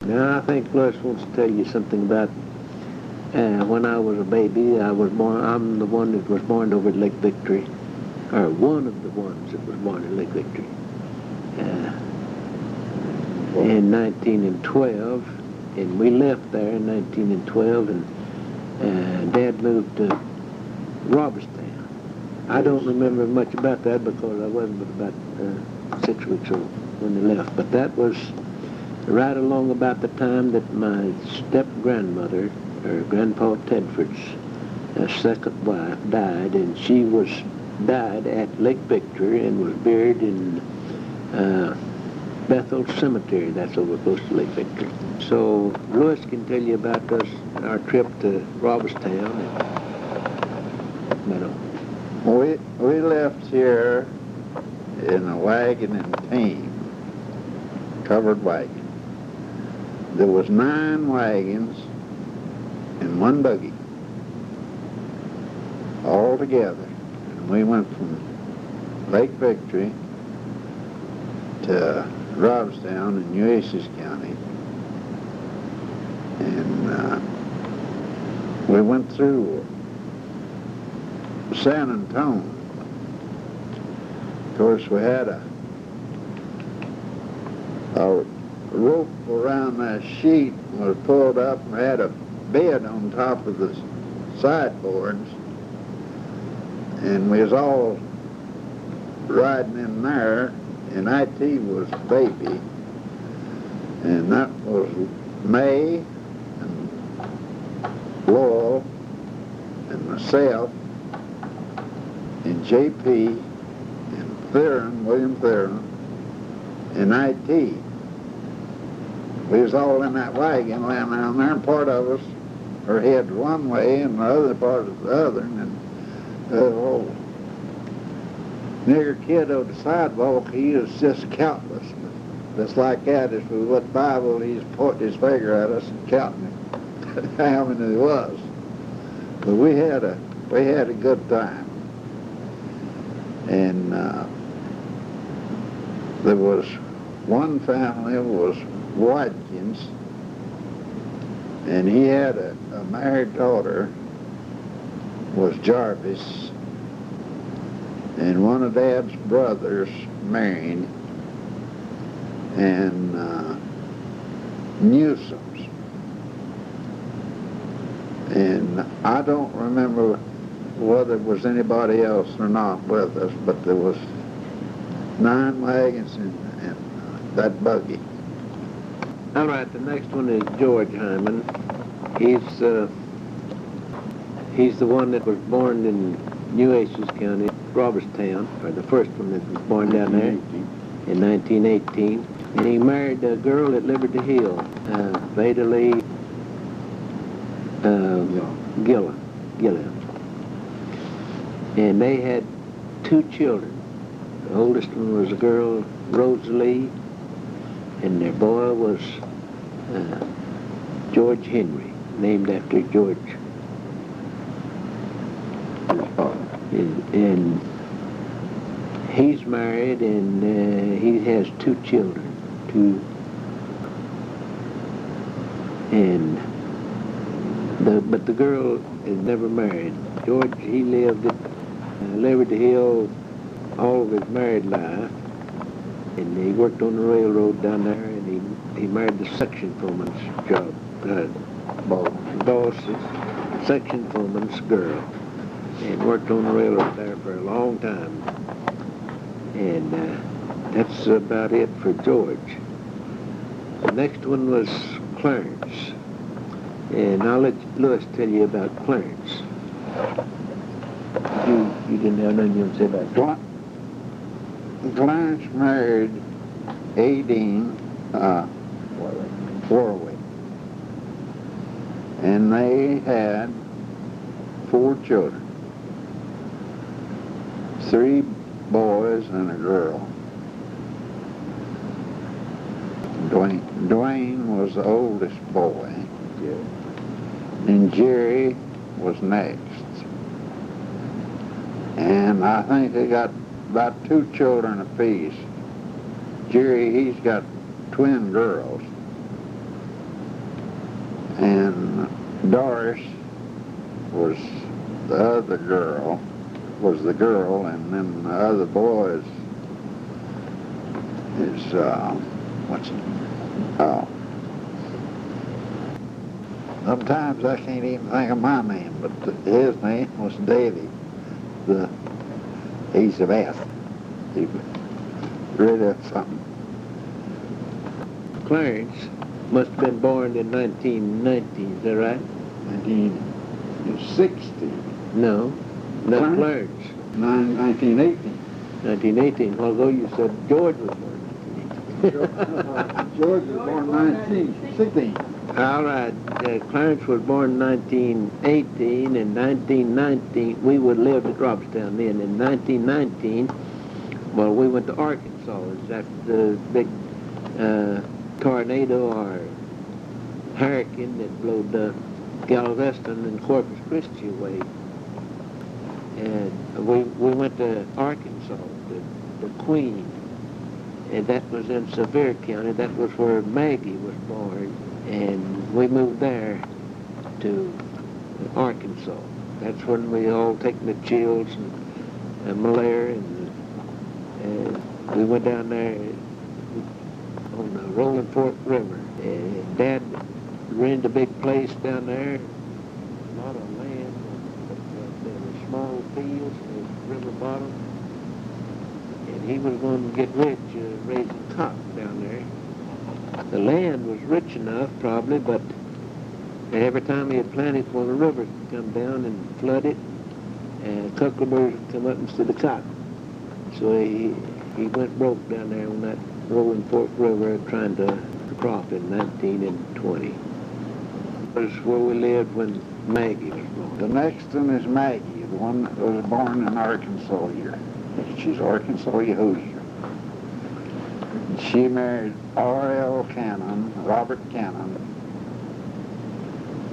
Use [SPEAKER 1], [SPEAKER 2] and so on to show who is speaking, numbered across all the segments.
[SPEAKER 1] Now, I think Lewis wants to tell you something about when I was a baby. I'm the one that was born over at Lake Victory, or one of the ones that was born at Lake Victory. In 1912, and we left there in 1912, and Dad moved to Robstown. I don't remember much about that because I wasn't but about 6 weeks old when they left, but that was right along about the time that my step-grandmother, or Grandpa Tedford's second wife, died, and she died at Lake Victory and was buried in Bethel Cemetery. That's over close to Lake Victory. So Lewis can tell you about our trip to Robstown.
[SPEAKER 2] We left here in a wagon and team, covered wagon. There was 9 wagons and 1 buggy all together. And we went from Lake Victory to Robstown in Nueces County. And we went through San Antonio. Of course, we had a rope around that sheet was pulled up, and we had a bed on top of the sideboards, and we was all riding in there, and IT was baby, and that was May and Lowell and myself and JP and William Theron and IT. We was all in that wagon laying down there, and part of us, our heads one way and the other part was the other, and then the old nigger kid on the sidewalk, he was just countless. Just like that, if we went Bible, he's pointing his finger at us and counting how many there was. But we had a good time. And there was one family was Watkins, and he had a married daughter, was Jarvis, and one of Dad's brothers married, and Newsoms. And I don't remember whether it was anybody else or not with us, but there was 9 wagons and that buggy.
[SPEAKER 1] All right, the next one is George Hyman. He's the one that was born in Nueces County, Robstown, or the first one that was born down there in 1918. And he married a girl at Liberty Hill, Veda Lee Gilliam. And they had 2 children. The oldest one was a girl, Rosalie, and their boy was George Henry, named after George. And he's married, and he has 2 children. But the girl is never married. George, he lived at Liberty Hill all of his married life, and he worked on the railroad down there, and he married the section foreman's job, boss's section foreman's girl, and worked on the railroad there for a long time. And that's about it for George. The next one was Clarence, and I'll let Lewis tell you about Clarence. You didn't have nothing to say about that.
[SPEAKER 2] Clarence married Aideen Warwick, and they had 4 children, 3 boys and a girl. Dwayne was the oldest boy, and Jerry was next. And I think they got about 2 children apiece. Jerry, he's got twin girls, And Doris was the other girl, and then the other boy is what's it? Oh. Sometimes I can't even think of my name, but his name was Davy. He's a Beth. He really something.
[SPEAKER 1] Clarence must have been born in 1919, is that right?
[SPEAKER 2] 1960.
[SPEAKER 1] No, not
[SPEAKER 2] Clarence?
[SPEAKER 1] Clarence.
[SPEAKER 2] 1918.
[SPEAKER 1] 1918. Although you said George was born in 1918.
[SPEAKER 2] George was born 1916.
[SPEAKER 1] All right. Clarence was born in 1918. In 1919, we would live at Robstown then. In 1919, well, we went to Arkansas. It's after the big tornado or hurricane that blowed Galveston and Corpus Christi away. And we went to Arkansas, the Queen, and that was in Sevier County. That was where Maggie was born, and we moved there to Arkansas. That's when we all taken the chills and malaria, and we went down there on the Rolling Fork River. And Dad rented a big place down there, a lot of land, there were small fields at the river bottom, and he was going to get rich raising cotton down there. The land was rich enough, probably, but every time he had planted for the river would come down and flood it, and cuckoos would come up instead of cotton. So he went broke down there on that Rolling Fork River trying to crop in 1920. That was where we lived when Maggie was born.
[SPEAKER 2] The next one is Maggie, the one that was born in Arkansas here. She's Arkansas Hoosier. She married R.L. Cannon, Robert Cannon,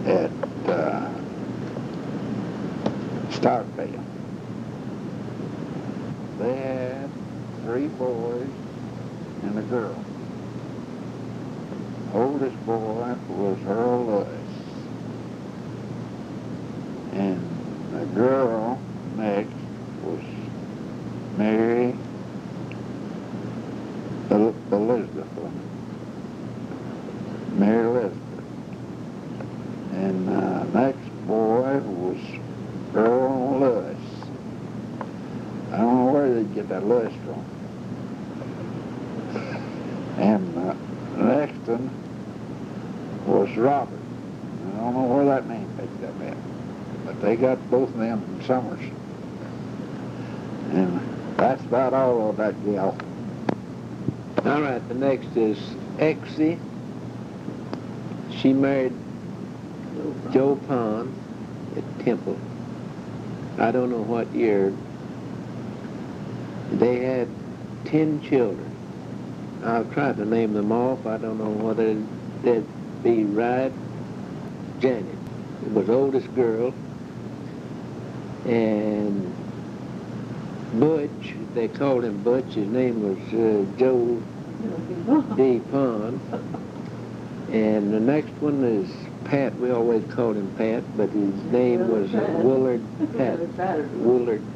[SPEAKER 2] at Stockdale. They had 3 boys and a girl. Oldest boy was Earl Lewis. And the girl next was Mary Elizabeth. Mary Elizabeth. And next boy was Earl Lewis. I don't know where they get that Lewis from. And the next one was Robert. I don't know where that name picked up at, but they got both of them from Summers. And that's about all of that gal.
[SPEAKER 1] All right, the next is Exie. She married Joe Pond at Temple. I don't know what year. They had 10 children. I've tried to name them off. I don't know whether they'd be right. Janet was the oldest girl. And Butch, they called him Butch. His name was Joe D. Pond. And the next one is Pat. We always called him Pat, but his name was Willard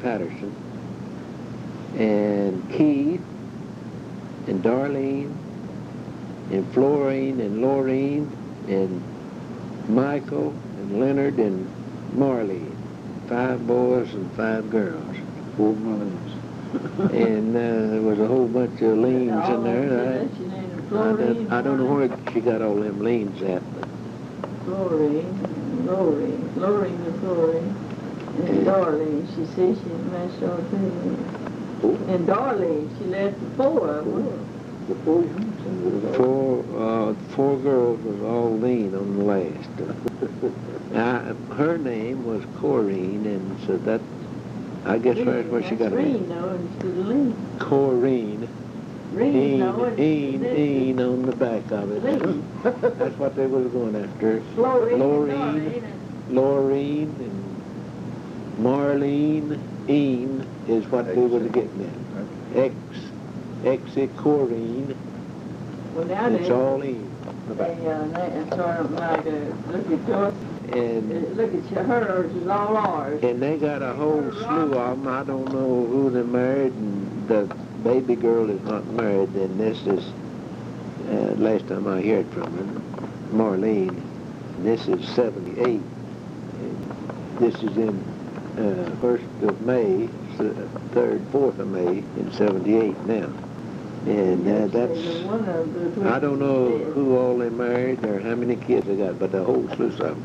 [SPEAKER 1] Patterson. And Keith, and Darlene, and Florine, and Laureen, and Michael, and Leonard, and Marlene. 5 boys and 5 girls.
[SPEAKER 2] 4 mothers.
[SPEAKER 1] And there was a whole bunch of leans in there. I don't know where she got all them leans at. But
[SPEAKER 3] Lorraine and Darlene, she said she mashed all 3. And Darlene, she left the 4 of them.
[SPEAKER 2] The 4 young.
[SPEAKER 1] 4 girls was all lean on the last. Her name was Corrine, and so that, I guess that's where she got her name. Corrine. Een on the back of it. That's what they was going after. Laureen, and Marlene, Een is what they was getting at. Exie Corrine,
[SPEAKER 3] Well, now
[SPEAKER 1] It's all in.
[SPEAKER 3] they sort of like, look at yours,
[SPEAKER 1] And
[SPEAKER 3] look at hers is all ours.
[SPEAKER 1] and they got a whole slew of them. I don't know who they married, and the baby girl is not married. And this is last time I heard from her, Marlene. This is 78. And this is in 1st of May, 3rd, 4th of May in 78 now. And that's, I don't know who all they married or how many kids they got, but the whole slew of them.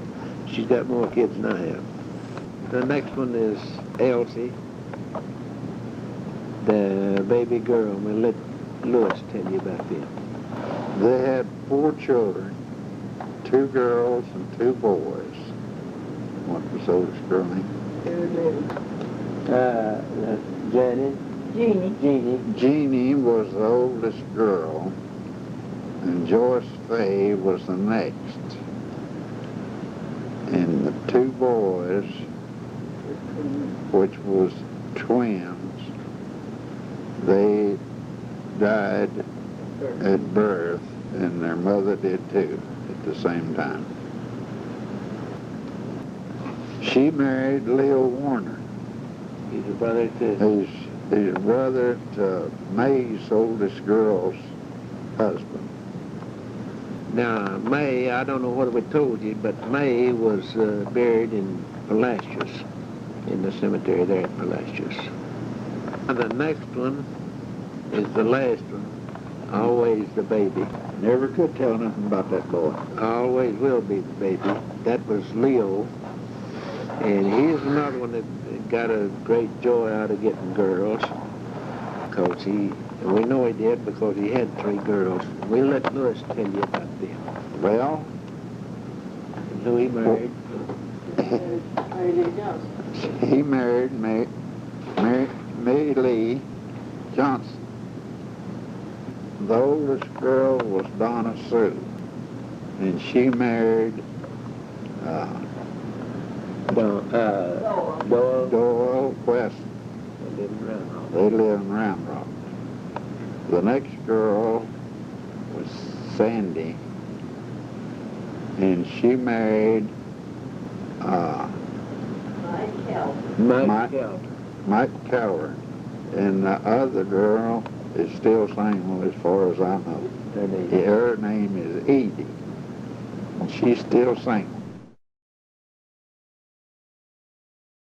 [SPEAKER 1] She's got more kids than I have. The next one is Elsie, the baby girl. We'll let Lewis tell you about them.
[SPEAKER 2] They had 4 children, 2 girls and 2 boys. What was the oldest girl name?
[SPEAKER 1] Janet.
[SPEAKER 3] Jeannie.
[SPEAKER 2] Jeannie was the oldest girl, and Joyce Fay was the next. And the 2 boys, which was twins, they died at birth, and their mother did too at the same time. She married Leo Warner.
[SPEAKER 1] He's a brother to...
[SPEAKER 2] He's brother to May's oldest girl's husband.
[SPEAKER 1] Now, May, I don't know what we told you, but May was buried in Palacios, in the cemetery there at Palacios. And the next one is the last one, always the baby.
[SPEAKER 2] Never could tell nothing about that boy.
[SPEAKER 1] Always will be the baby. That was Leo. And he's another one that got a great joy out of getting girls. Because and we know he did because he had 3 girls. We'll let Lewis tell you about them.
[SPEAKER 2] Well,
[SPEAKER 1] And who he married.
[SPEAKER 2] he married May Lee Johnson. The oldest girl was Donna Sue, and she married Doyle West.
[SPEAKER 1] They live in Round Rock.
[SPEAKER 2] They live in Round Rock. The next girl was Sandy, and she married Mike Keller. And the other girl is still single as far as I know. Her name is Edie. And she's still single.